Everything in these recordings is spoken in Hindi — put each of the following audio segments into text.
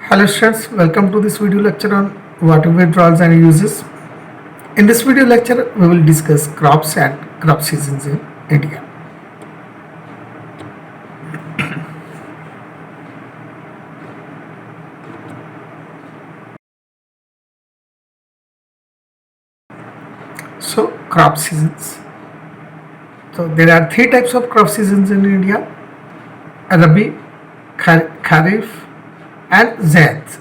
Hello students, welcome to this video lecture on water withdrawals and uses. In this video lecture, we will discuss crops and crop seasons in India. So, crop seasons. So, there are three types of crop seasons in India: Rabi, Kharif, and Zaid.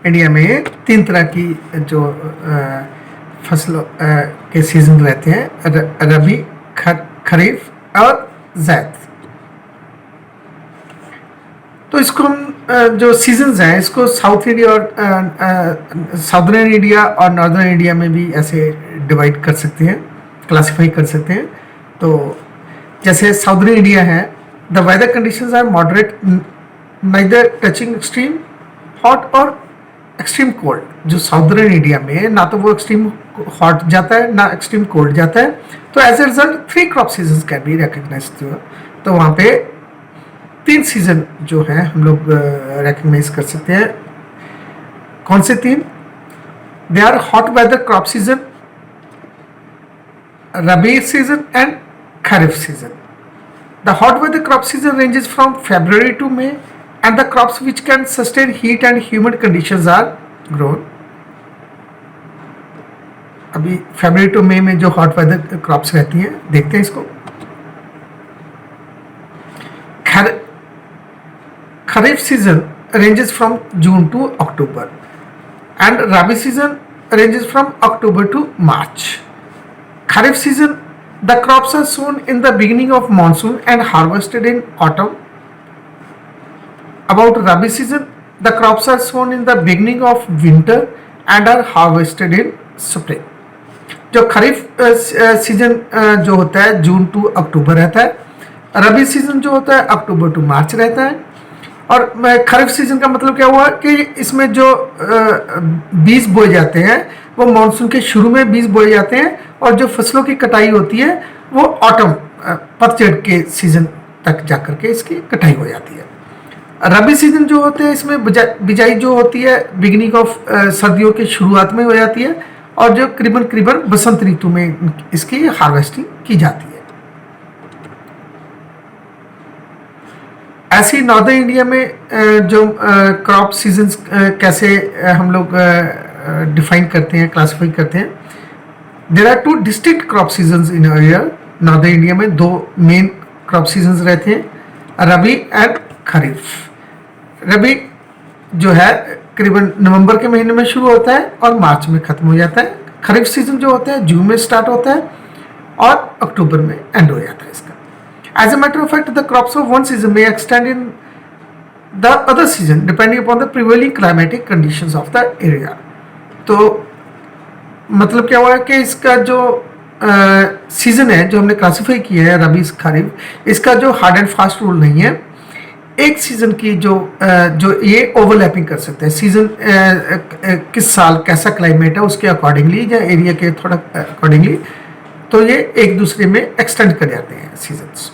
India में तीन तरह की जो फसलों के सीजन रहते हैं, रबी, खरीफ और ज़ैद। तो इसको हम जो सीजन्स हैं इसको साउथ इंडिया और साउदर्न इंडिया और नॉर्दर्न इंडिया में भी ऐसे डिवाइड कर सकते हैं, क्लासिफाई कर सकते हैं। तो जैसे साउदर्न इंडिया है, the weather conditions are moderate, neither touching extreme hot और एक्सट्रीम कोल्ड। जो साउदर्न इंडिया में ना तो वो एक्सट्रीम हॉट जाता है ना एक्सट्रीम कोल्ड जाता है, तो as a result three crop season can be recognised. तो वहाँ पे तीन सीजन जो है हम लोग रिकग्नाइज कर सकते हैं। कौन से तीन? They are hot weather crop season, rabi season and kharif season. The hot weather crop season ranges from February to May, and the crops which can sustain heat and humid conditions are grown. अभी फरवरी टू मई में जो हॉट वेदर क्रॉप्स रहती हैं, देखते हैं इसको। खरीफ season ranges from June to October, and Rabi season ranges from October to March. Kharif season, the crops are sown in the beginning of monsoon and harvested in autumn. About Rabi season, the crops are sown in the beginning of winter and are harvested in spring. जो खरीफ सीजन जो होता है जून टू अक्टूबर रहता है, रबी सीजन जो होता है अक्टूबर टू मार्च रहता है। और खरीफ सीजन का मतलब क्या हुआ कि इसमें जो बीज बोए जाते हैं वो मानसून के शुरू में बीज बोए जाते हैं, और जो फसलों की कटाई होती है वो ऑटम पतझड़ के सीजन तक जाकर के इसकी कटाई हो जाती है। रबी सीजन जो होते हैं इसमें बिजाई जो होती है बिगिनिंग ऑफ सर्दियों के शुरुआत में हो जाती है, और जो करीबन बसंत ऋतु में इसकी हार्वेस्टिंग की जाती है। ऐसी नॉर्दर्न इंडिया में जो क्रॉप सीजन्स कैसे हम लोग डिफाइन करते हैं, क्लासिफाई करते हैं। There are two distinct crop seasons in area. Northern India में दो मेन क्रॉप सीजन्स रहते हैं, रबी एंड खरीफ। रबी जो है करीबन नवंबर के महीने में शुरू होता है और मार्च में ख़त्म हो जाता है। खरीफ सीजन जो होता है जून में स्टार्ट होता है और अक्टूबर में एंड हो जाता है इसका। As a matter of fact, the crops of one season may extend in the other season depending upon the prevailing climatic conditions of the area. तो मतलब क्या हुआ है कि इसका जो सीजन है जो हमने क्लासिफाई किया है रबी खरीफ, इसका जो हार्ड एंड फास्ट रूल नहीं है। एक सीजन की जो ये ओवरलैपिंग कर सकते हैं। सीजन किस साल कैसा क्लाइमेट है उसके अकॉर्डिंगली या एरिया के थोड़ा अकॉर्डिंगली, तो ये एक दूसरे में एक्सटेंड कर जाते हैं सीजन्स।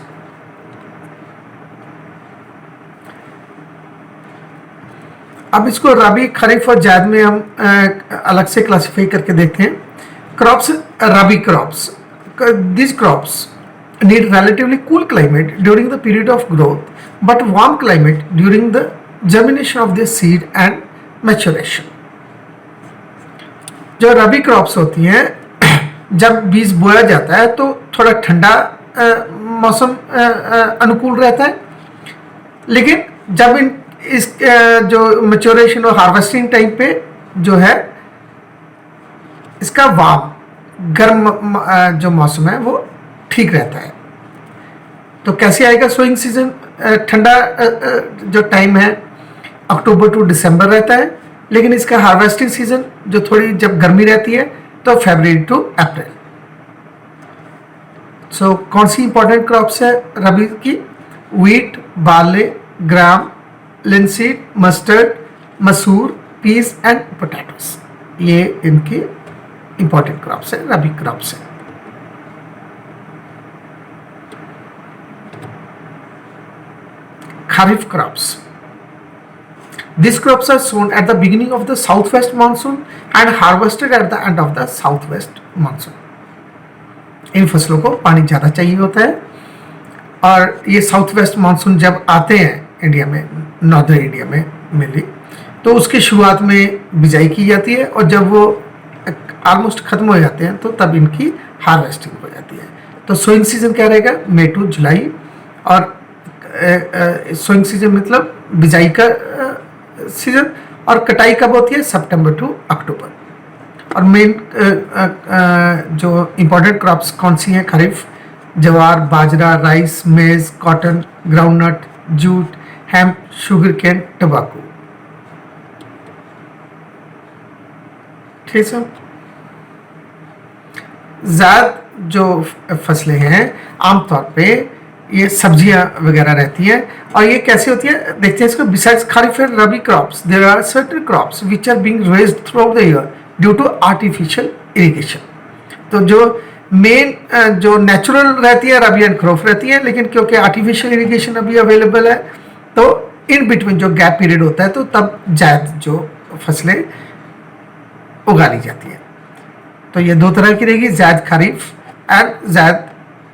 अब इसको रबी खरीफ और जायद में हम अलग से क्लासिफाई करके देखते हैं। Crops, rabi crops, these crops need relatively cool climate during the period of growth but warm climate during the germination of their seed and maturation. जो रबी क्रॉप्स होती हैं जब बीज बोया जाता है तो थोड़ा ठंडा मौसम अनुकूल रहता है, लेकिन जब इस जो मैच्योरेशन और हार्वेस्टिंग टाइम पे जो है इसका वार्म गर्म जो मौसम है वो ठीक रहता है। तो कैसे आएगा सोइंग सीजन? ठंडा जो टाइम है अक्टूबर टू दिसंबर रहता है, लेकिन इसका हार्वेस्टिंग सीजन जो थोड़ी जब गर्मी रहती है तो फरवरी टू अप्रैल। सो कौन सी इंपॉर्टेंट क्रॉप्स है रबी की? व्हीट, बार्ले, ग्राम, लिनसीड, मस्टर्ड, मसूर, पीस एंड पोटैटोस। ये इनकी इंपॉर्टेंट क्रॉप्स है, रबी क्रॉप्स है। Kharif crops. These crops are sown at the beginning of the southwest monsoon and harvested at the end of the southwest monsoon. इन फसलों को पानी ज़्यादा चाहिए होता है और ये साउथ वेस्ट मानसून जब आते हैं इंडिया में, नॉर्दर्न इंडिया में मेनली, तो उसकी शुरुआत में बिजाई की जाती है और जब वो ऑलमोस्ट ख़त्म हो जाते हैं तो तब इनकी हार्वेस्टिंग हो जाती है. तो सोइंग सीजन क्या रहेगा? मई टू जुलाई. और सोइंग सीजन मतलब बिजाई का सीजन, और कटाई कब होती है? सितंबर टू अक्टूबर. और मेन जो इम्पोर्टेंट क्रॉप्स कौन सी हैं kharif? Jowar, bajra, rice, maize, cotton, groundnut, jute, hemp, sugar cane, tobacco. ठीक है. ज़्यादा जो फसलें हैं आमतौर पे ये सब्जियां वगैरह रहती हैं. और ये कैसी होती है देखते हैं इसको. Besides kharif and rabi crops there are certain crops which are being raised throughout the year due to artificial irrigation. तो जो मेन जो नेचुरल रहती है रबी एंड खरीफ रहती है, लेकिन क्योंकि आर्टिफिशियल इरिगेशन अभी अवेलेबल है तो इन बिटवीन जो गैप पीरियड होता है तो तब जायद जो फसलें उगा ली जाती है. तो ये दो तरह की रहेगी, जायद खरीफ एंड जायद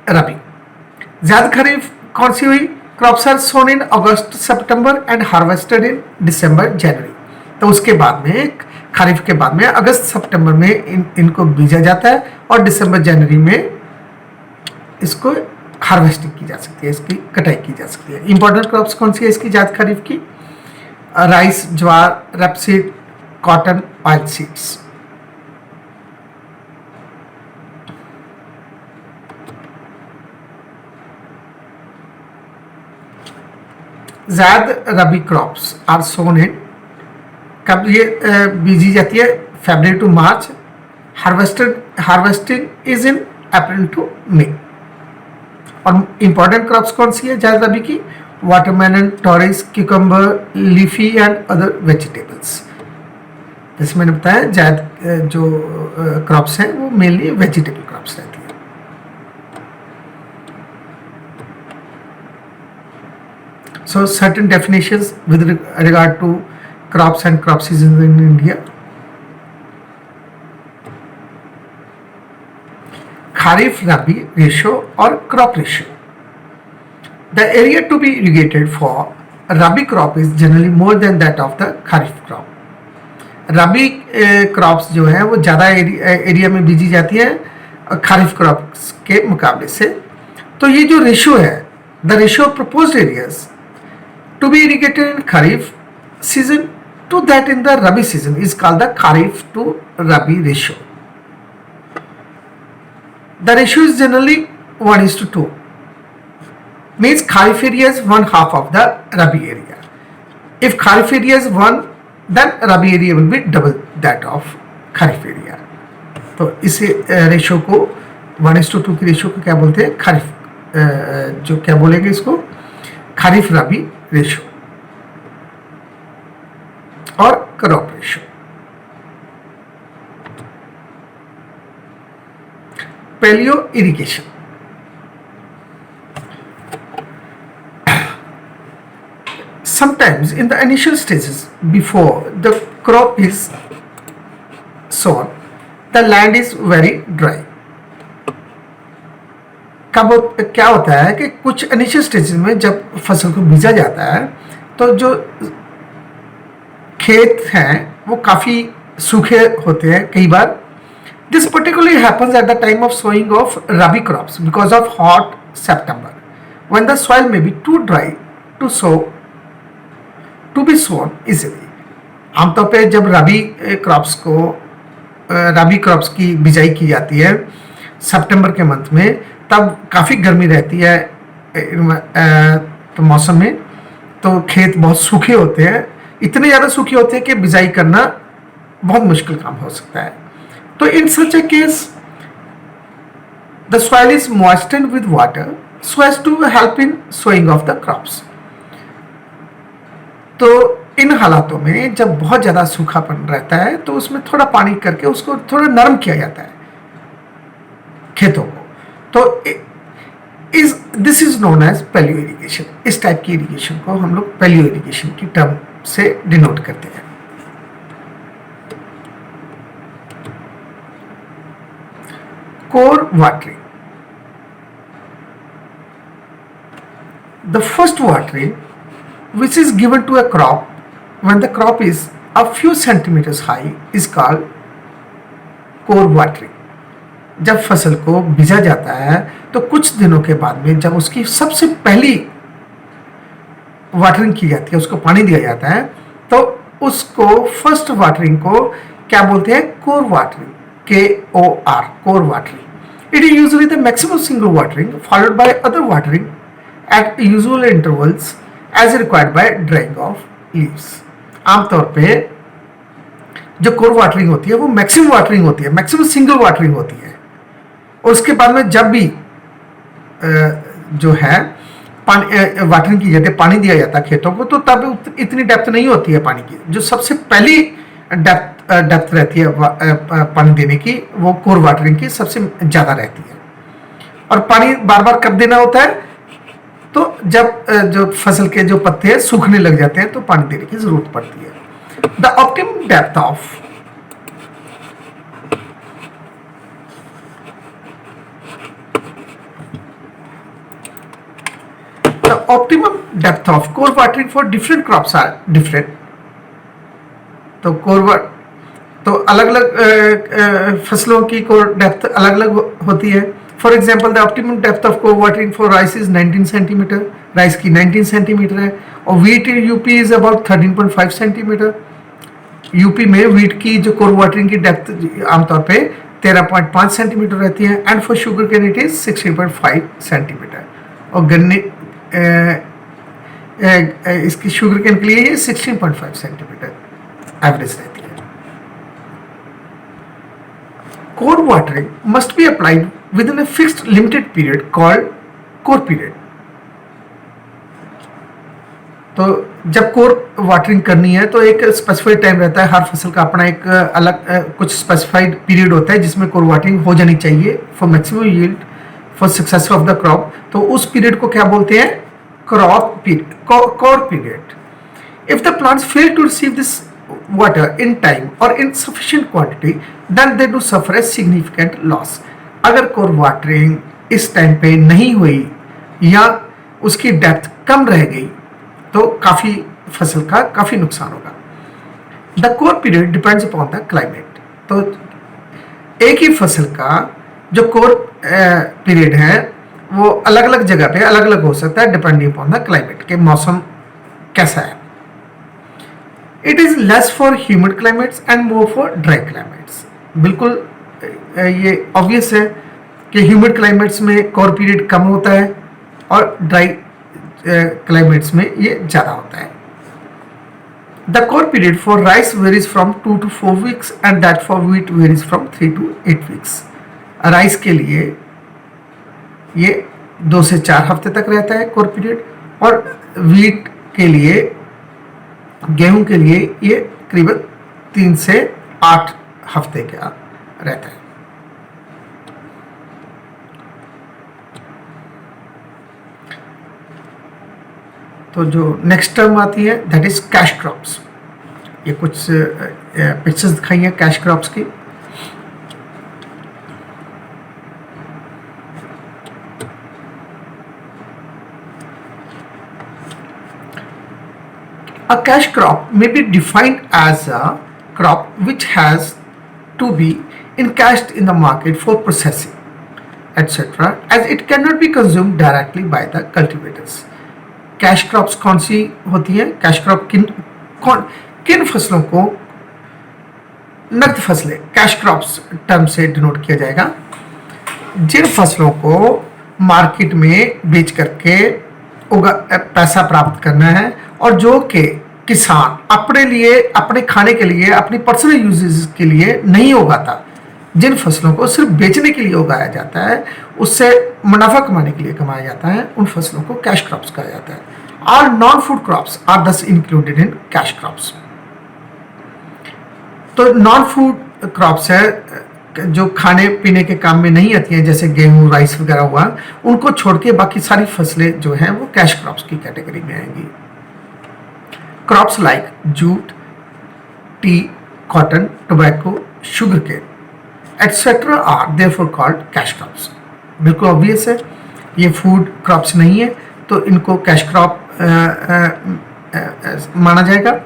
रबी. जायद खरीफ कौन सी हुई? Crops are sown in August September and harvested in December January. तो उसके बाद में खरीफ के बाद में अगस्त सितंबर में इनको बीजा जाता है और दिसंबर जनवरी में इसको हार्वेस्टिंग की जा सकती है, इसकी कटाई की जा सकती है. इंपॉर्टेंट क्रॉप्स कौन सी है इसकी जायद खरीफ की? राइस, ज्वार, रेपसीड, कॉटन, ऑयल सीड्स. जायद रबी क्रॉप्स आर सोन इन, कब ये बीजी जाती है? February to March. Harvesting is in April to May. और इम्पॉर्टेंट क्रॉप्स कौन सी है जायद रबी की? वाटरमेलन, टॉरिस, cucumber, leafy and other vegetables. जैसे मैंने बताया जायद जो क्रॉप्स हैं वो मेनली वेजिटेबल क्रॉप्स रहती हैं. So certain definitions with regard to crops and crop seasons in India. Kharif Rabi ratio or crop ratio. The area to be irrigated for Rabi crop is generally more than that of the Kharif crop. Rabi crops जो है वो ज़्यादा एरिया में बीजी जाती है खारिफ क्रॉप्स के मुकाबले से. तो ये जो रेशो है, the ratio of proposed areas to be irrigated in Kharif season to that in the Rabi season is called the Kharif to Rabi ratio. The ratio is generally 1:2. Means Kharif area is 1/2 of the Rabi area. If Kharif area is 1, then Rabi area will be double that of Kharif area. तो इस रेशो को 1:2 की रेशो को क्या बोलते हैं? खरीफ जो क्या बोलेंगे इसको? खरीफ रबी रेशो और crop ratio. Paleo irrigation. Sometimes in the initial stages before the crop is sown, the land is very dry. कब क्या होता है कि कुछ इनिशियल स्टेज में जब फसल को बीजा जाता है तो जो खेत हैं वो काफ़ी सूखे होते हैं कई बार. This particularly happens at the time of sowing of rabi crops because of hot September when the soil may be too dry to be sown easily. आमतौर पे जब रबी क्रॉप्स की बिजाई की जाती है सितंबर के मंथ में, तब काफ़ी गर्मी रहती है तो मौसम में, तो खेत बहुत सूखे होते हैं, इतने ज़्यादा सूखे होते हैं कि बिजाई करना बहुत मुश्किल काम हो सकता है. तो in such a case the soil is moistened with water so as to help in sowing of the crops. तो इन हालातों में जब बहुत ज़्यादा सूखापन रहता है तो उसमें थोड़ा पानी करके उसको थोड़ा नरम किया जाता है खेतों को. तो is this is known as paleo irrigation. इस टाइप की इरिगेशन को हम लोग पैलियो इरिगेशन की टर्म से डिनोट करते हैं। Core watering, the first watering which is given to a crop when the crop is a few centimeters high is called core watering। जब फसल को बीजा जाता है तो कुछ दिनों के बाद में जब उसकी सबसे पहली वाटरिंग की जाती है, उसको पानी दिया जाता है, तो उसको फर्स्ट वाटरिंग को क्या बोलते हैं? Core watering, KOR, core watering. It is usually the maximum single watering followed by other watering at usual intervals as required by drying of leaves। आमतौर पे जो कोर वाटरिंग होती है वो मैक्सिमम वाटरिंग होती है, मैक्सिमम सिंगल वाटरिंग होती है। और उसके बाद में जब भी जो है पानी वाटरिंग की जाती है, पानी दिया जाता है खेतों को, तो तब इतनी डेप्थ नहीं होती है पानी की। जो सबसे पहली डेप्थ रहती है पानी देने की, वो कोर वाटरिंग की सबसे ज़्यादा रहती है। और पानी बार बार कब देना होता है? तो जब जो फसल के जो पत्ते हैं सूखने लग जाते हैं तो पानी देने की जरूरत पड़ती है। The optimum depth of core watering for different crops are different. तो तो अलग अलग फसलों की कोर डेप्थ अलग अलग होती है। For example the optimum depth of core watering for rice is 19 centimetre, rice की 19 सेंटीमीटर है। और wheat in UP is about 13.5 centimetre. UP में वीट की जो कोर वाटरिंग की डेप्थ आमतौर पे 13.5 सेंटीमीटर रहती है। And for sugar cane it is 16.5 centimetre. और गन्ने इसकी शुगर केन के लिए ये 16.5 सेंटीमीटर एवरेज रहती है। Core watering must be applied within a fixed limited period called core period। तो जब कोर वाटरिंग करनी है तो एक स्पेसिफाइड टाइम रहता है, हर फसल का अपना एक अलग कुछ स्पेसिफाइड पीरियड होता है जिसमें कोर वाटरिंग हो जानी चाहिए for maximum yield for success of the crop. तो उस पीरियड को क्या बोलते हैं? Crop period, core period. If the plants fail to receive this water in time or in sufficient quantity then they do suffer a significant loss। अगर कोर वाटरिंग इस टाइम पे नहीं हुई या उसकी डेप्थ कम रह गई तो काफ़ी फसल का काफ़ी नुकसान होगा। The core period depends upon the climate. तो एक ही फसल का जो कोर पीरियड है वो अलग अलग जगह पे अलग अलग हो सकता है डिपेंडिंग अपॉन द क्लाइमेट, के मौसम कैसा है। It is less for humid climates and more for dry climates. बिल्कुल ये ऑब्वियस है कि ह्यूमिड क्लाइमेट्स में कोर पीरियड कम होता है और ड्राई क्लाइमेट्स में ये ज़्यादा होता है। The core period for rice varies from 2 to 4 weeks and that for wheat varies from 3 to 8 weeks। Rice के लिए ये 2 से 4 हफ्ते तक रहता है कोर पीरियड, और व्हीट के लिए, गेहूं के लिए ये करीबन 3 से 8 हफ्ते का रहता है। तो जो नेक्स्ट टर्म आती है दैट इज कैश क्रॉप्स। ये कुछ पिक्चर्स दिखाई हैं कैश क्रॉप्स की। A cash crop may be defined as a crop which has to be encashed in the market for processing, etc., as it cannot be consumed directly by the cultivators। Cash crops कौन सी होती हैं? कैश क्रॉप किन फसलों को, नकद फसलें कैश क्रॉप्स टर्म से डिनोट किया जाएगा? जिन फसलों को मार्केट में बेच करके पैसा प्राप्त करना है और जो कि किसान अपने लिए, अपने खाने के लिए, अपनी पर्सनल यूजेस के लिए नहीं उगाता, जिन फसलों को सिर्फ बेचने के लिए उगाया जाता है, उससे मुनाफा कमाने के लिए कमाया जाता है, उन फसलों को कैश क्रॉप्स कहा जाता है। All non-food crops are thus included in cash crops। तो नॉन फूड क्रॉप्स है जो खाने पीने के काम में नहीं आती हैं, जैसे गेहूं, राइस वगैरह हुआ, उनको छोड़ के बाकी सारी फसलें जो हैं वो कैश क्रॉप्स की कैटेगरी में आएंगी. Crops like jute, tea, cotton, tobacco, sugar cane etcetera are therefore called cash crops. बिल्कुल ऑब्वियस है, ये फूड क्रॉप्स नहीं है तो इनको कैश क्रॉप माना जाएगा.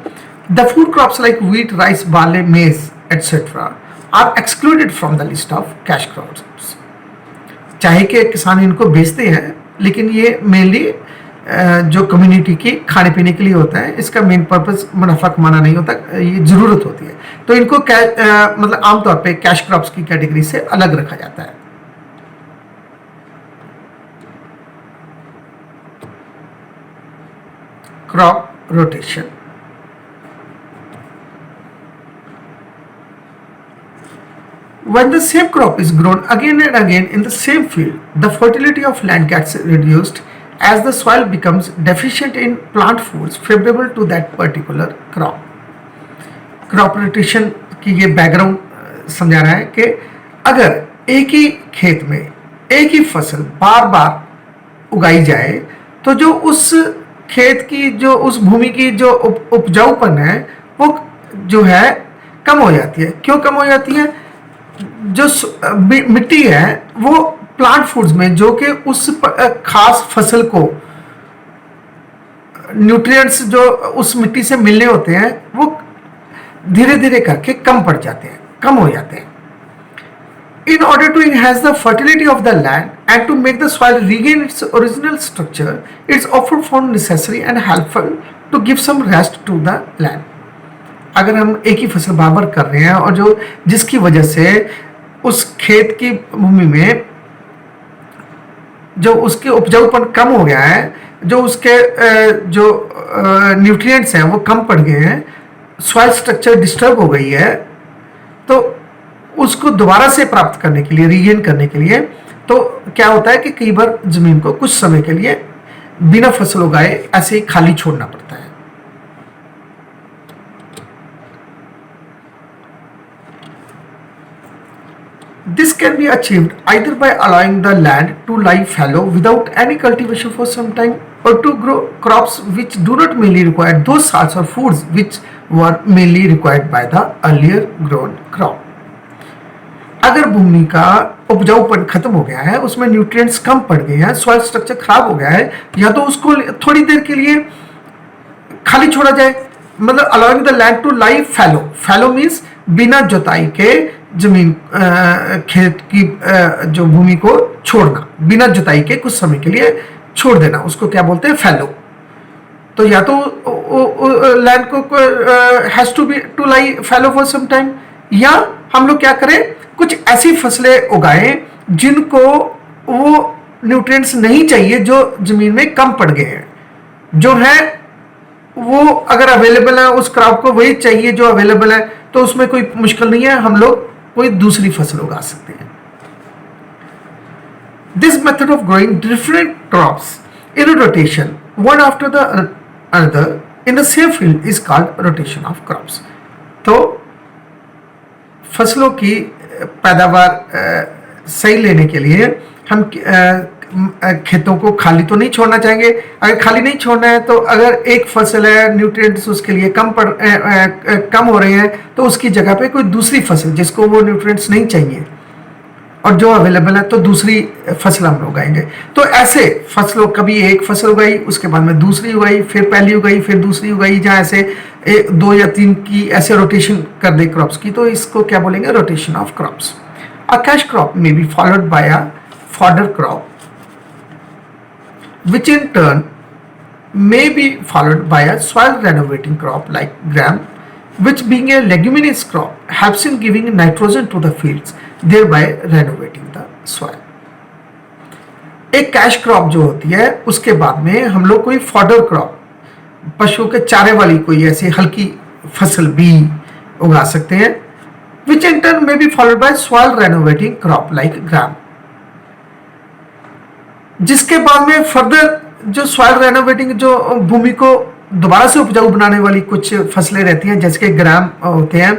The food crops like wheat, rice, barley, maize etcetera are excluded from the list of cash crops. चाहे कि किसान इनको बेचते हैं, लेकिन ये मेनली जो कम्युनिटी की खाने पीने के लिए होता है, इसका मेन पर्पस मुनाफा कमाना नहीं होता, ये ज़रूरत होती है. तो इनको मतलब आमतौर पे कैश क्रॉप्स की कैटेगरी से अलग रखा जाता है. Crop rotation. When the same crop is grown again and again in the same field, the fertility of land gets reduced as the soil becomes deficient in plant foods favorable to that particular crop. Crop rotation की ये बैकग्राउंड समझा रहा है कि अगर एक ही खेत में एक ही फसल बार बार उगाई जाए तो जो उस खेत की, जो उस भूमि की जो उपजाऊपन है वो जो है कम हो जाती है. क्यों कम हो जाती है? जो मिट्टी है वो प्लांट फूड्स में, जो कि उस खास फसल को न्यूट्रिएंट्स जो उस मिट्टी से मिलने होते हैं, वो धीरे धीरे करके कम पड़ जाते हैं, कम हो जाते हैं. In order to enhance the fertility of the land and to make the soil regain its original structure, it's often found necessary and helpful to give some rest to the land. अगर हम एक ही फसल बार बार कर रहे हैं और जो जिसकी वजह से उस खेत की भूमि में जो उसके उपजाऊपन कम हो गया है, जो उसके जो न्यूट्रिएंट्स हैं वो कम पड़ गए हैं, सॉइल स्ट्रक्चर डिस्टर्ब हो गई है, तो उसको दोबारा से प्राप्त करने के लिए, रीगेन करने के लिए, तो क्या होता है कि कई बार जमीन को कुछ समय के लिए बिना फसल उगाए ऐसे ही खाली छोड़ना पड़ता है. This can be achieved either by allowing the land to lie fallow without any cultivation for some time, or to grow crops which do not mainly require those sorts of foods which were mainly required by the earlier grown crop. अगर भूमि का उपजाऊपन खत्म हो गया है, उसमें न्यूट्रिएंट्स कम पड़ गए हैं, सॉइल स्ट्रक्चर खराब हो गया है, या तो उसको थोड़ी देर के लिए खाली छोड़ा जाए, मतलब allowing the land to lie fallow. Fallow means बिना जुताई के जमीन, खेत की जो भूमि को छोड़ना, बिना जुताई के कुछ समय के लिए छोड़ देना, उसको क्या बोलते हैं? फैलो. तो या तो लैंड को has to be to lie fallow for some time, या हम लोग क्या करें, कुछ ऐसी फसलें उगाएं जिनको वो न्यूट्रिएंट्स नहीं चाहिए जो जमीन में कम पड़ गए हैं, जो है वो अगर अवेलेबल है उस क्रॉप को वही चाहिए जो अवेलेबल है, तो उसमें कोई मुश्किल नहीं है, हम लोग कोई दूसरी फसल उगा सकते हैं. This method of growing different crops in rotation one after the another in the same field is called rotation of crops. तो फसलों की पैदावार सही लेने के लिए हम खेतों को खाली तो नहीं छोड़ना चाहेंगे. अगर खाली नहीं छोड़ना है तो अगर एक फसल है, न्यूट्रिएंट्स उसके लिए कम हो रहे हैं, तो उसकी जगह पे कोई दूसरी फसल जिसको वो न्यूट्रिएंट्स नहीं चाहिए और जो अवेलेबल है, तो दूसरी फसल हम उगाएंगे. तो ऐसे फसलों, कभी एक फसल उगाई, उसके बाद में दूसरी उगाई, फिर पहली उगाई, फिर दूसरी उगाई, जहाँ ऐसे 2 या 3 की ऐसे रोटेशन कर दे क्रॉप्स की, तो इसको क्या बोलेंगे? Rotation of crops. A cash crop may be followed by a fodder crop which in turn may be followed by a soil renovating crop like gram, which being a leguminous crop helps in giving nitrogen to the fields, thereby renovating the soil. एक कैश क्रॉप जो होती है, उसके बाद में हम लोग कोई फॉडर क्रॉप, पशुओं के चारे वाली कोई ऐसी हल्की फसल भी उगा सकते हैं, which in turn may be followed by soil renovating crop like gram, जिसके बाद में फर्दर जो सॉइल रेनोवेटिंग, जो भूमि को दोबारा से उपजाऊ बनाने वाली कुछ फसलें रहती हैं, जैसे कि ग्राम होते हैं,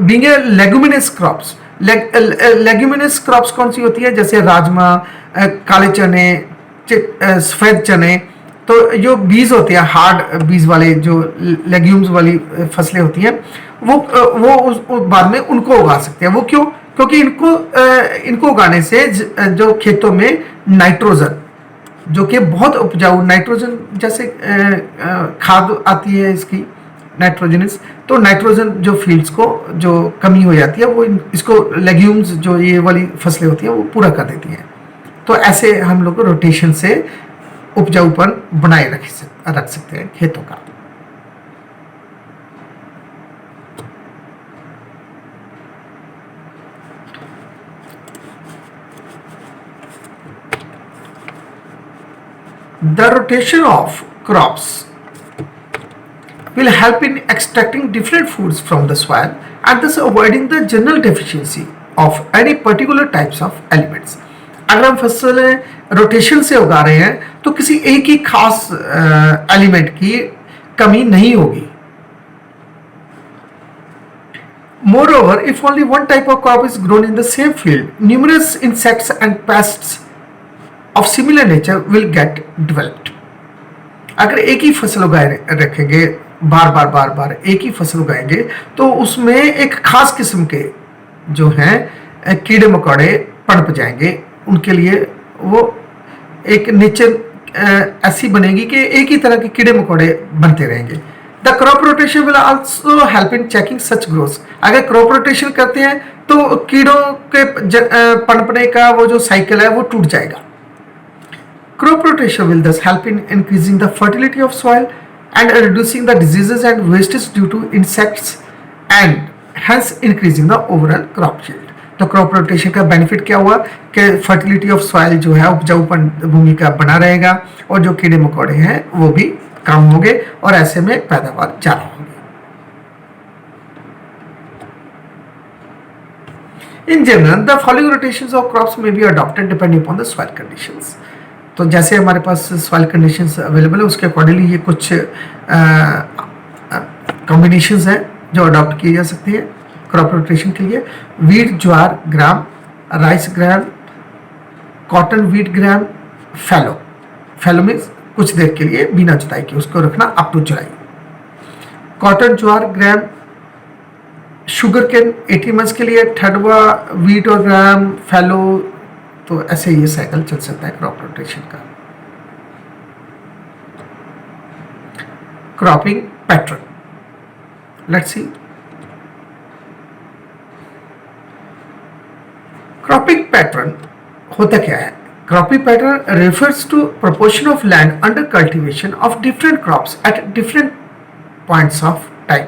being a leguminous crops, leguminous crops कौन सी होती है, जैसे राजमा, काले चने, सफ़ेद चने। तो जो बीज होते हैं, हार्ड बीज वाले जो लेग्यूम्स वाली फसलें होती हैं, वो बाद में उनको उगा सकते हैं। वो क्यों? क्योंकि इनको उगाने से जो खेतों में नाइट्रोजन, जो कि बहुत उपजाऊ नाइट्रोजन जैसे खाद आती है इसकी नाइट्रोजनस, तो नाइट्रोजन जो फील्ड्स को जो कमी हो जाती है वो इसको लेग्यूम्स जो ये वाली फसलें होती हैं वो पूरा कर देती हैं। तो ऐसे हम लोग रोटेशन से उपजाऊपन बनाए रख सकते हैं खेतों का। The rotation of crops will help in extracting different foods from the soil and thus avoiding the general deficiency of any particular types of elements. अगर हम फसलें रोटेशन से उगा रहे हैं तो किसी एक ही खास एलिमेंट की कमी नहीं होगी। Moreover, if only one type of crop is grown in the same field, numerous insects and pests of similar nature will get developed. अगर एक ही फसल उगाए रखेंगे, बार बार एक ही फसल उगाएंगे, तो उसमें एक खास किस्म के जो हैं कीड़े मकोड़े पनप जाएंगे। उनके लिए वो एक नेचर ऐसी बनेगी कि एक ही तरह के कीड़े मकोड़े बनते रहेंगे। The crop rotation will also help in checking such growth. अगर क्रॉप रोटेशन करते हैं तो कीड़ों के पनपने का वो जो साइकिल है वो टूट जाएगा। Crop rotation will thus help in increasing the fertility of soil and reducing the diseases and wastage due to insects and hence increasing the overall crop yield. तो क्रॉप रोटेशन का बेनिफिट क्या हुआ कि फर्टिलिटी ऑफ सॉइल जो है, उपजाऊपन भूमि का बना रहेगा और जो कीड़े मकोड़े हैं वो भी कम होंगे और ऐसे में पैदावार ज्यादा होगी। In general, the following rotations of crops may be adopted depending upon the soil conditions. तो जैसे हमारे पास सॉइल कंडीशंस अवेलेबल है उसके अकॉर्डिंगली ये कुछ कॉम्बिनेशंस हैं जो अडॉप्ट किए जा सकती हैं क्रॉप रोटेशन के लिए। वीट, ज्वार, ग्राम, राइस ग्राम, कॉटन, वीट ग्राम, फैलो में कुछ देर के लिए बिना जुताई के उसको रखना अप टू जुलाई। Cotton, jowar, gram, sugar cane 18 months के लिए, ठडवा, वीट और ग्राम, फैलो। तो ऐसे ये साइकिल चल सकता है क्रॉप रोटेशन का। Cropping pattern, let's see. Cropping pattern होता क्या है? Cropping pattern refers to proportion of land under cultivation of different crops at different points of time.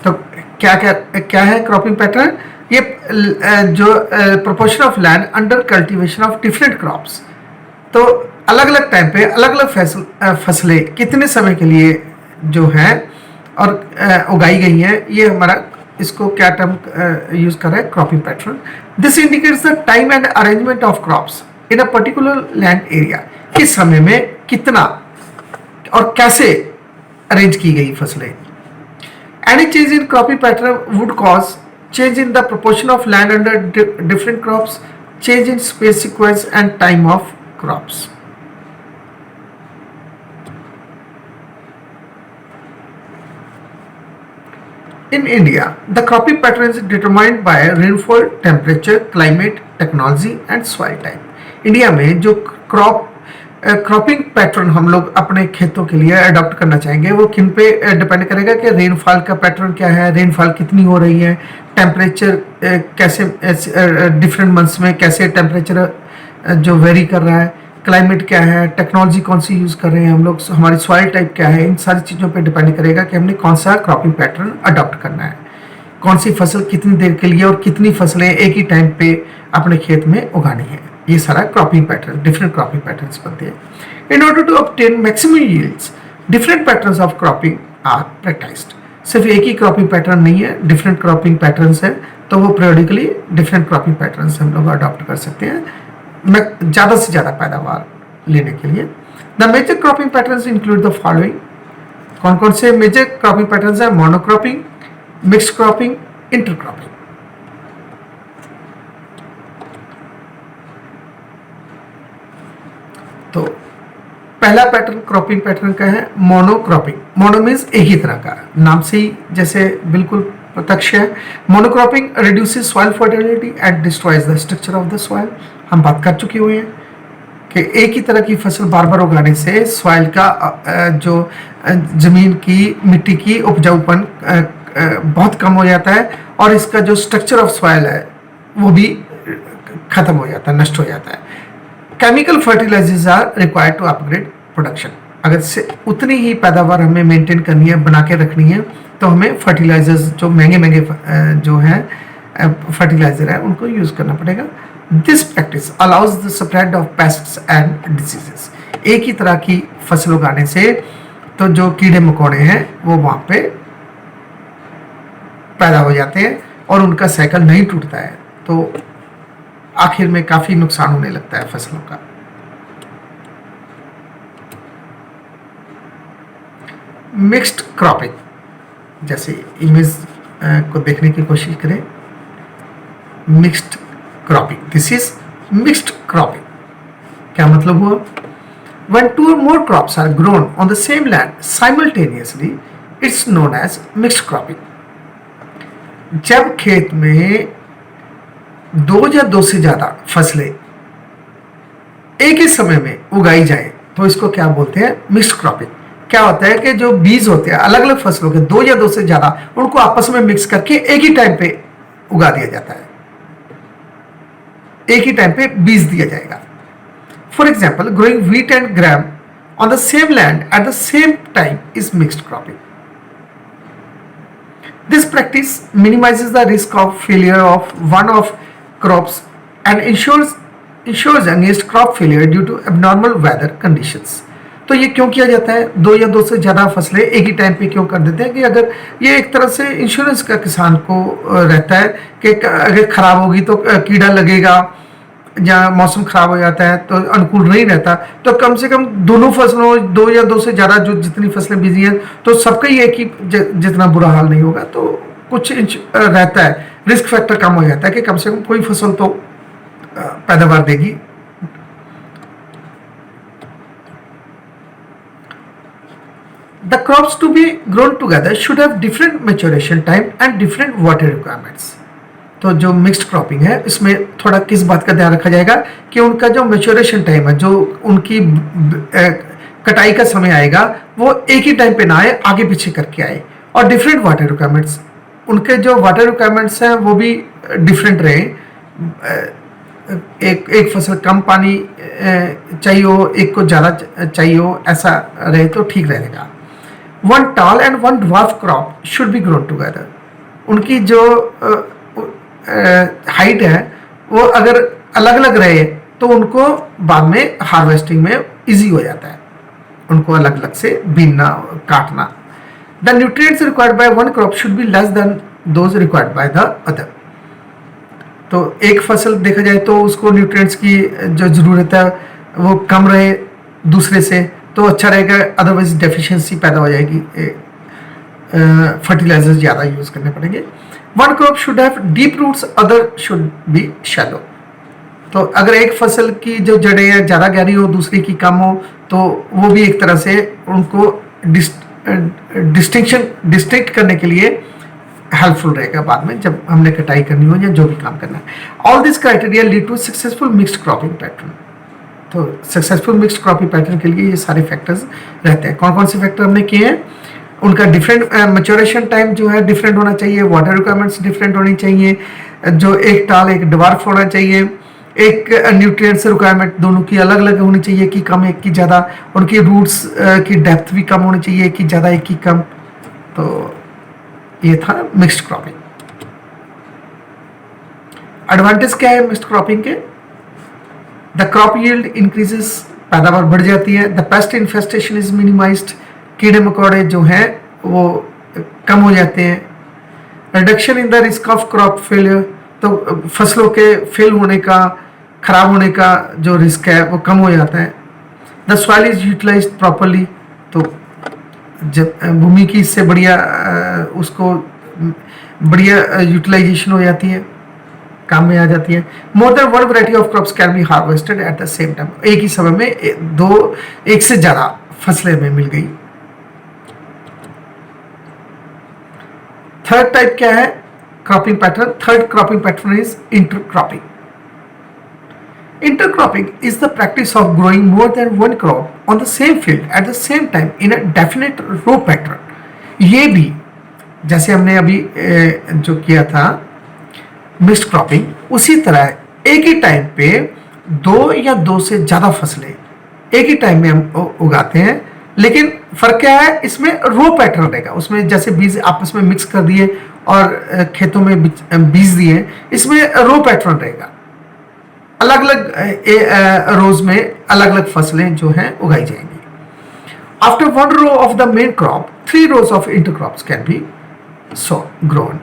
तो क्या है क्रॉपिंग पैटर्न? ये जो proportion of land under cultivation of different crops, तो अलग अलग टाइम पे अलग अलग फसलें कितने समय के लिए जो हैं और उगाई गई हैं, ये हमारा इसको क्या टर्म यूज कर रहा है? Cropping pattern. This indicates the time and arrangement of crops in a particular land area. किस समय में कितना और कैसे अरेंज की गई फसलें। Any change in cropping pattern would cause change in the proportion of land under different crops, change in space sequence and time of crops. In India, the cropping pattern is determined by rainfall, temperature, climate, technology and soil type. India में जो क्रॉपिंग पैटर्न हम लोग अपने खेतों के लिए अडॉप्ट करना चाहेंगे वो किन पे डिपेंड करेगा कि रेनफॉल का पैटर्न क्या है, रेनफॉल कितनी हो रही है, टेम्परेचर कैसे डिफरेंट मंथ्स में कैसे टेम्परेचर जो वेरी कर रहा है, क्लाइमेट क्या है, टेक्नोलॉजी कौन सी यूज़ कर रहे हैं हम लोग, हमारी सॉइल टाइप क्या है। इन सारी चीज़ों पे डिपेंड करेगा कि हमने कौन सा क्रॉपिंग पैटर्न अडॉप्ट करना है, कौन सी फसल कितनी देर के लिए और कितनी फसलें एक ही टाइम पे अपने खेत में उगानी है। ये सारा cropping pattern, different cropping patterns बनते हैं। In order to obtain maximum yields different patterns of cropping are practised. सिर्फ एक ही क्रॉपिंग पैटर्न नहीं है, डिफरेंट क्रॉपिंग पैटर्न्स है, तो वो पीरियडिकली डिफरेंट क्रॉपिंग पैटर्न्स हम लोग अडॉप्ट कर सकते हैं ज़्यादा से ज़्यादा पैदावार लेने के लिए। The major cropping patterns include the following. कौन कौन से मेजर क्रॉपिंग पैटर्न्स हैं? Monocropping, mixed cropping, intercropping. पहला पैटर्न क्रॉपिंग पैटर्न का है मोनोक्रॉपिंग। मोनो मीन्स एक ही तरह का, नाम से ही जैसे बिल्कुल प्रत्यक्ष है। Monocropping reduces soil fertility and destroys the structure of the soil. हम बात कर चुके हुए हैं कि एक ही तरह की फसल बार बार उगाने से सॉइल का जो जमीन की मिट्टी की उपजाऊपन बहुत कम हो जाता है और इसका जो स्ट्रक्चर ऑफ सॉइल है वो भी खत्म हो जाता है, नष्ट हो जाता है। Chemical fertilisers are required to upgrade production. अगर से उतनी ही पैदावार हमें मेंटेन करनी है, बना के रखनी है, तो हमें फर्टिलाइजर्स जो महंगे महंगे जो है फर्टिलाइजर है उनको यूज करना पड़ेगा। This practice allows the spread of pests and diseases. एक ही तरह की फसल उगाने से तो जो कीड़े मकोड़े हैं वो वहाँ पे पैदा हो जाते हैं और उनका साइकिल नहीं टूटता है, तो आखिर में काफी नुकसान होने लगता है फसलों का। मिक्स्ड क्रॉपिंग, जैसे इमेज को देखने की कोशिश करें। Mixed cropping, this is mixed cropping. क्या मतलब हुआ? When two or more crops are grown on the same land simultaneously, it's known as mixed cropping. जब खेत में दो या दो से ज्यादा फसलें एक ही समय में उगाई जाए तो इसको क्या बोलते हैं? Mixed cropping. क्या होता है कि जो बीज होते हैं अलग अलग फसलों के, दो या दो से ज्यादा, उनको आपस में मिक्स करके एक ही टाइम पे उगा दिया जाता है, एक ही टाइम पे बीज दिया जाएगा। For example, growing wheat and gram on the same land at the same time is mixed cropping. This practice minimizes the risk of failure of one of crops and ensures against crop failure due to abnormal weather conditions. तो ये क्यों किया जाता है? दो या दो से ज़्यादा फसलें एक ही टाइम पे क्यों कर देते हैं कि अगर ये एक तरह से इंश्योरेंस का किसान को रहता है कि अगर खराब होगी तो कीड़ा लगेगा, जहाँ मौसम खराब हो जाता है तो अनुकूल नहीं रहता, तो कम से कम दोनों फसलों, दो या दो से ज़्यादा जो जितनी फसलें बीजी हैं, तो सबका ही एक ही जितना बुरा हाल नहीं होगा, तो कुछ रहता है, रिस्क फैक्टर कम हो जाता है कि कम से कम कोई फसल तो पैदावार देगी। The crops to be grown together should have different maturation time and different water requirements. तो जो मिक्स्ड क्रॉपिंग है इसमें थोड़ा किस बात का ध्यान रखा जाएगा कि उनका जो मैच्योरेशन टाइम है, जो उनकी कटाई का समय आएगा, वो एक ही टाइम पे ना आए, आगे पीछे करके आए। और डिफरेंट वाटर रिक्वायरमेंट्स, उनके जो वाटर रिक्वायरमेंट्स हैं वो भी डिफरेंट रहे। एक फसल कम पानी चाहिए हो, एक को ज़्यादा चाहिए हो, ऐसा रहे तो ठीक रहेगा। One tall and one dwarf crop should be grown together. उनकी जो हाइट है वो अगर अलग अलग रहे तो उनको बाद में हार्वेस्टिंग में इजी हो जाता है, उनको अलग अलग से बीनना, काटना। The nutrients required by one crop should be less than those required by the other. तो एक फसल देखा जाए तो उसको न्यूट्रिएंट्स की जो ज़रूरत है वो कम रहे दूसरे से तो अच्छा रहेगा, अदरवाइज डेफिशिएंसी पैदा हो जाएगी, फर्टिलाइजर्स ज़्यादा यूज़ करने पड़ेंगे। One crop should have deep roots, other should be shallow. तो अगर एक फसल की जो जड़ें हैं ज़्यादा गहरी हो, दूसरी की कम हो, तो वो भी एक तरह से उनको डिस्टिंक्ट करने के लिए हेल्पफुल रहेगा बाद में जब हमने कटाई करनी हो या जो भी काम करना है। All this criteria lead to successful mixed cropping pattern. तो सक्सेसफुल मिक्स्ड क्रॉपिंग पैटर्न के लिए ये सारे फैक्टर्स रहते हैं। कौन कौन से फैक्टर हमने किए हैं? उनका डिफरेंट मैच्योरेशन टाइम जो है डिफरेंट होना चाहिए, वाटर रिक्वायरमेंट्स डिफरेंट होनी चाहिए, जो एक टाल एक ड्वार्फ होना चाहिए, एक न्यूट्रिएंट्स रिक्वायरमेंट दोनों की अलग अलग होनी चाहिए, कि कम एक की ज़्यादा, उनकी रूट्स की डेप्थ भी कम होनी चाहिए, कि ज़्यादा एक की कम। तो ये था मिक्स्ड क्रॉपिंग। एडवांटेज क्या है मिक्स्ड क्रॉपिंग के? द क्रॉप यील्ड इंक्रीजेस, पैदावार बढ़ जाती है। The paste infestation is minimised, कीड़े मकोड़े जो हैं वो कम हो जाते हैं। Reduction in the risk of crop failure, तो फसलों के फेल होने का, खराब होने का जो रिस्क है वो कम हो जाता है। The soil is utilised properly, तो जब भूमि की इससे बढ़िया उसको बढ़िया यूटिलाइजेशन हो जाती है। काम में आ जाती है। मोर than one variety of crops can be harvested at the same time, एक ही समय में एक से ज्यादा फसलें हमें मिल गई। थर्ड टाइप क्या है cropping pattern? Third cropping pattern is intercropping. Intercropping is the practice of growing more than one crop on the same field at the same time in a definite row pattern. ये भी जैसे हमने अभी जो किया था मिक्स्ड क्रॉपिंग, उसी तरह एक ही टाइम पे दो या दो से ज्यादा फसलें एक ही टाइम में हम उगाते हैं, लेकिन फर्क क्या है इसमें रो पैटर्न रहेगा। उसमें जैसे बीज आपस में मिक्स कर दिए और खेतों में बीज दिए, इसमें रो पैटर्न रहेगा। अलग अलग रोज में अलग अलग फसलें जो हैं उगाई जाएंगी। After one row of the main crop 3 rows of intercrops can be grown.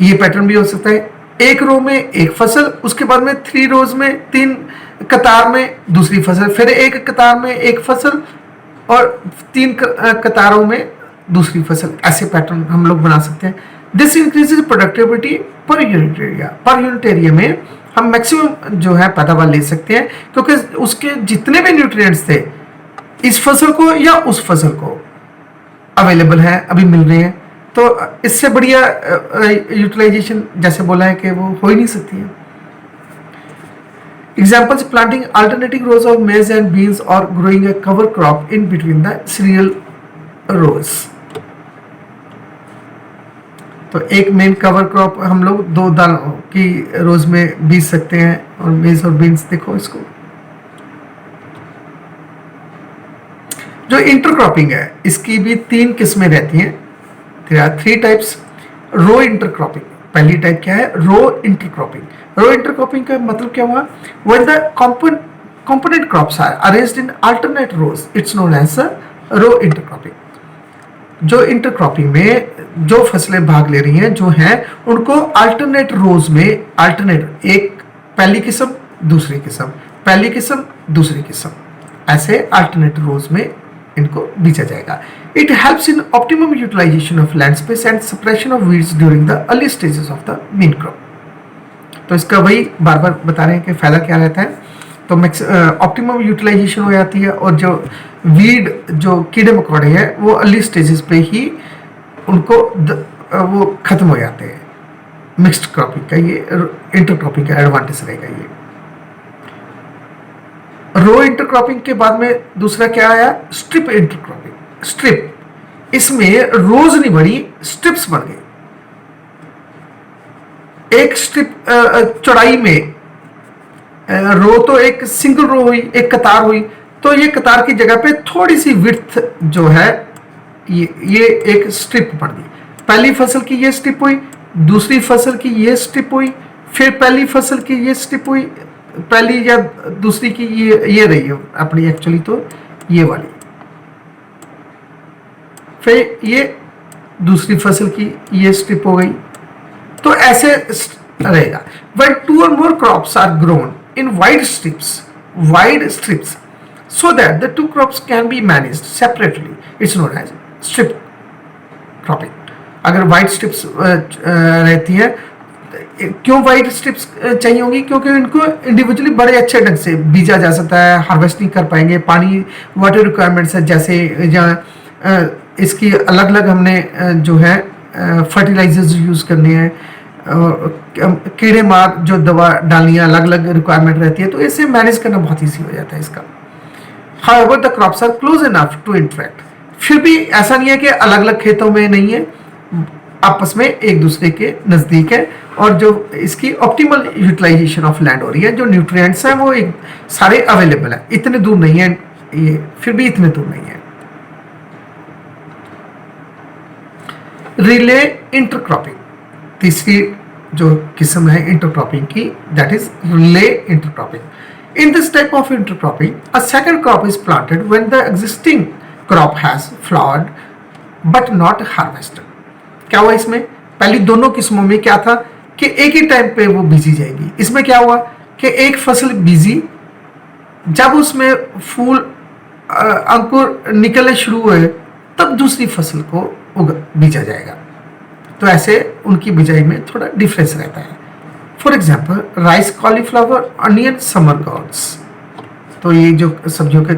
ये पैटर्न भी हो सकता है, एक रो में एक फसल, उसके बाद में 3 rows में 3 कतार में दूसरी फसल, फिर एक कतार में एक फसल और 3 कतारों में दूसरी फसल। ऐसे पैटर्न हम लोग बना सकते हैं। This increases productivity per unit area. Per unit area में हम मैक्सिमम जो है पैदावार ले सकते हैं, क्योंकि उसके जितने भी न्यूट्रिएंट्स थे इस फसल को या उस फसल को अवेलेबल है, अभी मिल रहे हैं, तो इससे बढ़िया यूटिलाइजेशन जैसे बोला है कि वो हो ही नहीं सकती है। Examples planting alternating rows of maize and beans और growing a cover crop in between the cereal rows. तो एक मेन कवर क्रॉप हम लोग 2 दालों की रोज में बीज सकते हैं, और मेज और बीन्स देखो इसको। जो इंटरक्रॉपिंग है इसकी भी 3 किस्में रहती हैं। There are 3 types. Row intercropping, पहली टाइप क्या है रो इंटरक्रॉपिंग। रो इंटरक्रॉपिंग का मतलब क्या हुआ? When the component crops are arranged in alternate rows, it's known as row intercropping. जो इंटरक्रॉपिंग में जो फसलें भाग ले रही हैं जो हैं उनको अल्टरनेट रोज में, अल्टरनेट एक पहली किस्म दूसरी किस्म, पहली किस्म दूसरी किस्म, ऐसे अल्टरनेट रोज में इनको बीजा जाएगा। It helps in optimum utilisation of land space and suppression of weeds during the early stages of the main crop. तो इसका वही बार बार बता रहे हैं कि फायदा क्या रहता है। तो ऑप्टिमम यूटिलाइजेशन हो जाती है, और जो वीड जो कीड़े मकोड़े हैं वो अर्ली स्टेजेस पे ही उनको वो खत्म हो जाते हैं। मिक्स्ड क्रॉपिंग का ये इंटरक्रॉपिंग का एडवांटेज रहेगा। ये रो इंटरक्रॉपिंग के बाद में दूसरा क्या आया? Strip intercropping. स्ट्रिप, इसमें रोज नहीं बढ़ी, स्ट्रिप्स बन गई। एक स्ट्रिप चौड़ाई में रो तो एक सिंगल रो हुई, एक कतार हुई, तो ये कतार की जगह पे थोड़ी सी विड्थ जो है ये एक स्ट्रिप पड़ गई। पहली फसल की ये स्ट्रिप हुई, दूसरी फसल की ये स्ट्रिप हुई, फिर पहली फसल की ये स्ट्रिप हुई, पहली या दूसरी की ये रही है अपनी एक्चुअली तो ये वाली, फिर ये दूसरी फसल की ये स्ट्रिप हो गई। तो ऐसे रहेगा। When 2 or more crops are grown in wide strips so that the 2 crops can be managed separately, it's known as strip cropping। अगर वाइड स्ट्रिप्स रहती है, क्यों वाइड स्ट्रिप्स चाहिए होंगी? क्योंकि इनको इंडिविजुअली बड़े अच्छे ढंग से बीजा जा सकता है, हार्वेस्टिंग कर पाएंगे। पानी वाटर रिक्वायरमेंट्स है, जैसे जहाँ इसकी अलग अलग हमने जो है फर्टिलाइजर्स यूज़ करने हैं, कीड़े मार जो दवा डालनी है, अलग अलग रिक्वायरमेंट रहती है, तो इसे मैनेज करना बहुत ईजी हो जाता है इसका। However, the crops are close enough to interact। फिर भी ऐसा नहीं है कि अलग अलग खेतों में नहीं है, आपस में एक दूसरे के नज़दीक है, और जो इसकी ऑप्टिमल यूटिलाइजेशन ऑफ लैंड हो रही है, जो न्यूट्रिएंट्स हैं वो एक सारे अवेलेबल है, इतने दूर नहीं है ये, फिर भी इतने दूर नहीं है। रिले इंटरक्रॉपिंग, तीसरी जो किस्म है इंटरक्रॉपिंग की, that is relay intercropping. In this type of intercropping a second crop is planted when the existing crop has flowered but not harvested. क्या हुआ इसमें? पहली दोनों किस्मों में क्या था कि एक ही टाइम पे वो बीजी जाएगी। इसमें क्या हुआ कि एक फसल बीजी, जब उसमें फूल अंकुर निकलने शुरू हुए तब दूसरी फसल को बीजा जाएगा। तो ऐसे उनकी बिजाई में थोड़ा डिफरेंस रहता है। For example rice, cauliflower, onion, summer gourds. तो ये जो सब्जियों के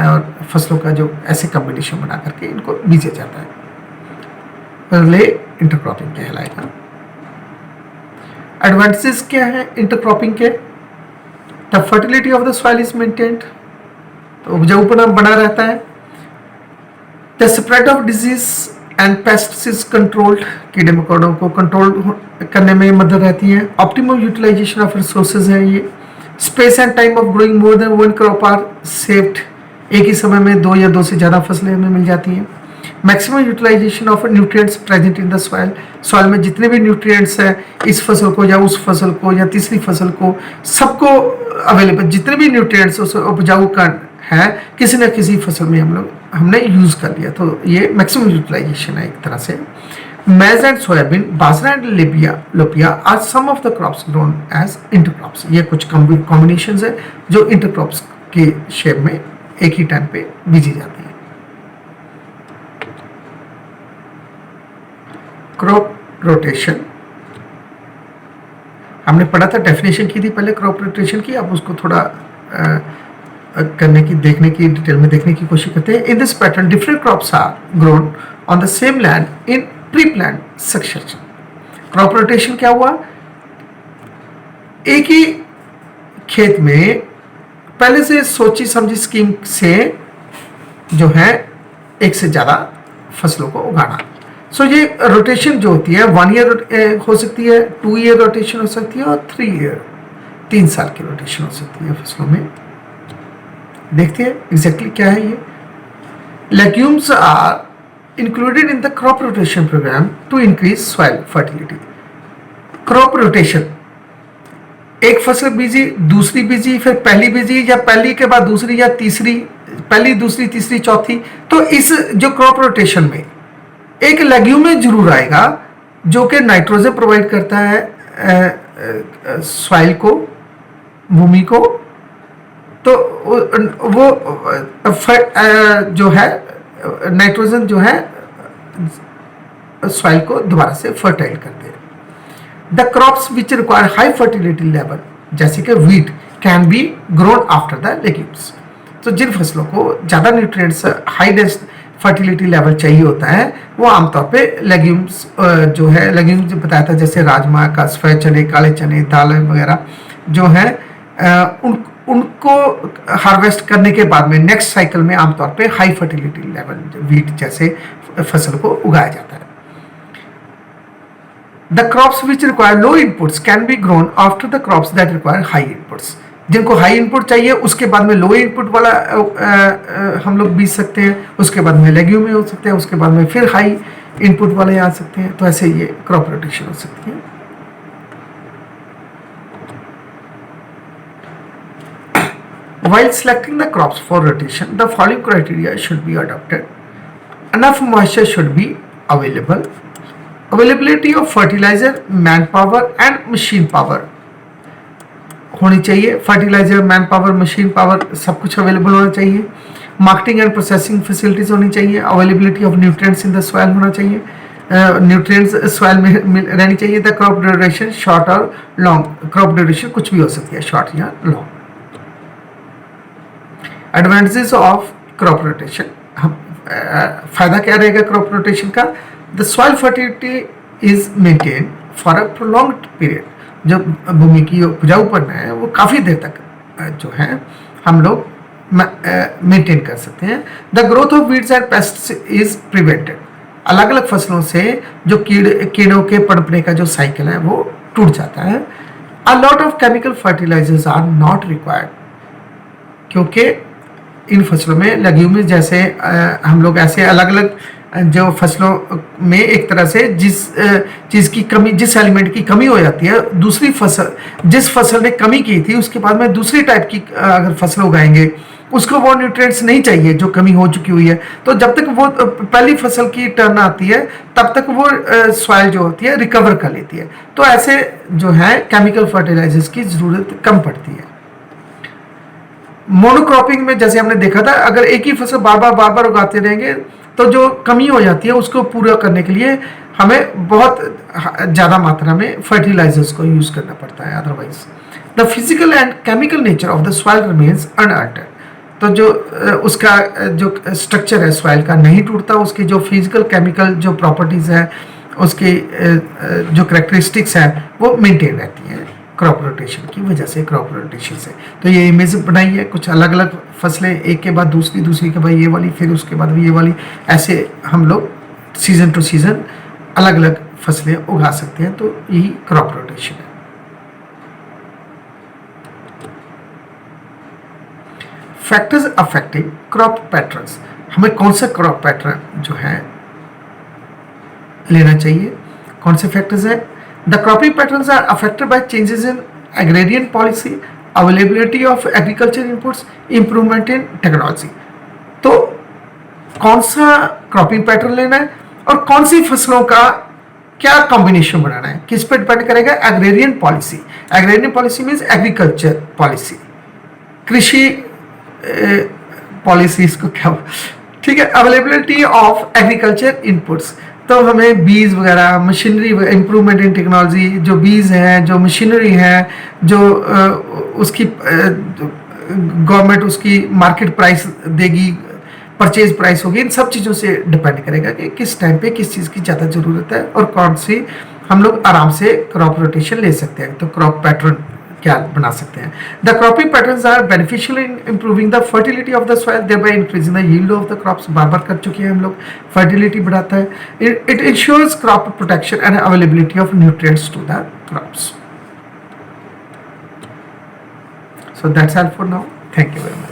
और फसलों का जो ऐसे कॉम्बिनेशन बना करके इनको बीजा जाता है, पहले इंटरक्रॉपिंग कहलाएगा। एडवांटेजेस क्या है इंटरक्रॉपिंग के? The fertility of the soil is maintained, तो उपजाऊपना बना रहता है। The spread of disease and pests is controlled, कीड़े मकोड़ों को कंट्रोल करने में मदद रहती है। ऑप्टिमम यूटिलाइजेशन ऑफ रिसोर्सेज है ये। Space and time of growing more than one crop are saved, एक ही समय में दो या दो से ज़्यादा फसलें हमें मिल जाती हैं। Maximum utilisation of nutrients present in the soil, soil में जितने भी न्यूट्रिएंट्स हैं इस फसल को या उस फसल को या तीसरी फसल को, सबको अवेलेबल जितने भी न्यूट्रिएंट्स उस उपजाऊ का है किसी न किसी फसल में हमने यूज़ कर लिया, तो ये मैक्सिमम यूटिलाइजेशन है एक तरह से। Maize and soybean, bajra and lobia are some of the crops grown as intercrops. ये कुछ कॉम्बिनेशंस है जो इंटरक्रॉप्स के शेप में एक ही टाइम पे बीजी जाती है। क्रॉप रोटेशन हमने पढ़ा था, डेफिनेशन की थी पहले क्रॉप रोटेशन की, अब उसको थोड़ा करने की, देखने की, डिटेल में देखने की कोशिश करते हैं। In this pattern different crops are grown on the same land in pre plan succession. Crop rotation क्या हुआ? एक ही खेत में पहले से सोची समझी स्कीम से जो है एक से ज़्यादा फसलों को उगाना। सो ये रोटेशन जो होती है 1 ईयर हो सकती है, 2 ईयर रोटेशन हो सकती है और 3 ईयर 3 साल की रोटेशन हो सकती है फसलों में। देखते हैं एग्जैक्टली क्या है ये। Legumes are included in the crop rotation program to increase soil fertility. Crop rotation, एक फसल बीजी, दूसरी बीजी, फिर पहली बीजी, या पहली के बाद दूसरी या तीसरी, पहली दूसरी तीसरी चौथी। तो इस जो क्रॉप रोटेशन में एक लेग्यूम जरूर आएगा जो कि नाइट्रोजन प्रोवाइड करता है सॉइल को, भूमि को। तो वो जो है नाइट्रोजन जो है सॉइल को दोबारा से फर्टाइल करते हैं। The crops which require high fertility level जैसे कि wheat can be grown after the legumes. तो जिन फसलों को ज़्यादा न्यूट्रिएंट्स, हाई फर्टिलिटी लेवल चाहिए होता है, वो आमतौर पे लेग्यूम्स जो है, लेग्यूम्स बताया था जैसे राजमा का, सफ़ेद चने, काले चने, दालें वगैरह जो है उनको हार्वेस्ट करने के बाद में नेक्स्ट साइकिल में आमतौर पे हाई फर्टिलिटी लेवल वीट जैसे फसल को उगाया जाता है। The crops which require low inputs can be grown after the crops that require high inputs. जिनको हाई इनपुट चाहिए उसके बाद में लो इनपुट वाला हम लोग बीज सकते हैं, उसके बाद में लेग्यूम हो सकते हैं, उसके बाद में फिर हाई इनपुट वाले आ सकते हैं। तो ऐसे ये क्रॉप रोटेशन हो सकती है। While selecting the crops for rotation, the following criteria should be adopted. Enough moisture should be available. Availability of fertilizer, manpower and machine power होनी चाहिए। Fertiliser, man power, machine power सब कुछ अवेलेबल होना चाहिए। मार्केटिंग एंड प्रोसेसिंग फैसिलिटीज होनी चाहिए। Availability of nutrients in the soil होना चाहिए, न्यूट्रिएंट्स सॉइल में रहनी चाहिए। द क्रॉप ड्यूरेशन शॉर्ट और लॉन्ग, क्रॉप ड्यूरेशन कुछ भी हो सकती है, शॉर्ट या long. Advantages of crop rotation, फायदा क्या रहेगा क्रॉप रोटेशन का? The soil fertility is maintain for a prolonged period. जो भूमि की उपजाऊपन है वो काफ़ी देर तक जो है हम लोग मेंटेन कर सकते हैं। The growth of weeds and pests is prevented. अलग अलग फसलों से जो कीड़ों के पनपने का जो साइकिल है वो टूट जाता है। A lot of chemical fertilisers are not required, क्योंकि इन फसलों में लेग्यूम्स जैसे हम लोग ऐसे अलग अलग जो फसलों में एक तरह से जिस चीज़ की कमी, जिस एलिमेंट की कमी हो जाती है, दूसरी फसल, जिस फसल ने कमी की थी उसके बाद में दूसरी टाइप की अगर फसल उगाएंगे उसको वो न्यूट्रिएंट्स नहीं चाहिए जो कमी हो चुकी हुई है। तो जब तक वो पहली फसल की टर्न आती है तब तक वो सॉइल जो होती है रिकवर कर लेती है। तो ऐसे जो है केमिकल फर्टिलाइजर्स की ज़रूरत कम पड़ती है। मोनोक्रॉपिंग में जैसे हमने देखा था, अगर एक ही फसल बार बार उगाते रहेंगे तो जो कमी हो जाती है उसको पूरा करने के लिए हमें बहुत ज़्यादा मात्रा में फर्टिलाइजर्स को यूज़ करना पड़ता है। Otherwise the physical and chemical nature of the soil remains unaltered. तो जो उसका जो स्ट्रक्चर है सॉइल का नहीं टूटता, उसकी जो फिजिकल केमिकल जो प्रॉपर्टीज़ है, उसकी जो करेक्टरिस्टिक्स है वो मेंटेन रहती हैं क्रॉप रोटेशन की वजह से, क्रॉप रोटेशन से। तो ये इमेज बनाई है, कुछ अलग अलग फसलें, एक के बाद दूसरी, दूसरी के बाद ये वाली, फिर उसके बाद ये वाली, ऐसे हम लोग सीजन टू सीजन अलग अलग फसलें उगा सकते हैं। तो यही क्रॉप रोटेशन है। फैक्टर्स अफेक्टिंग क्रॉप पैटर्न्स, हमें कौन सा क्रॉप पैटर्न जो है लेना चाहिए, कौन से फैक्टर्स हैं? The cropping patterns are affected by changes in agrarian policy, availability of agriculture inputs, improvement in technology. तो कौन सा क्रॉपिंग पैटर्न लेना है और कौन सी फसलों का क्या कॉम्बिनेशन बनाना है, किस पर डिपेंड करेगा? Agrarian policy. Agrarian policy means agriculture policy, कृषि पॉलिसीज को क्या, ठीक है। अवेलेबिलिटी ऑफ एग्रीकल्चर इनपुट्स, तो हमें बीज वगैरह, मशीनरी, इम्प्रूवमेंट इन टेक्नोलॉजी, जो बीज हैं, जो मशीनरी है, जो उसकी गवर्नमेंट उसकी मार्केट प्राइस देगी, परचेज प्राइस होगी, इन सब चीज़ों से डिपेंड करेगा कि किस टाइम पे किस चीज़ की ज़्यादा ज़रूरत है और कौन सी हम लोग आराम से क्रॉप रोटेशन ले सकते हैं। तो क्रॉप पैटर्न क्या बना सकते हैं? The cropping patterns are beneficial in improving the fertility of the soil, thereby increasing the yield of the crops. बार कर चुके हैं हम लोग, फर्टिलिटी बढ़ाता है। It ensures crop protection and availability of nutrients to the crops. So that's all for now. Thank you very much.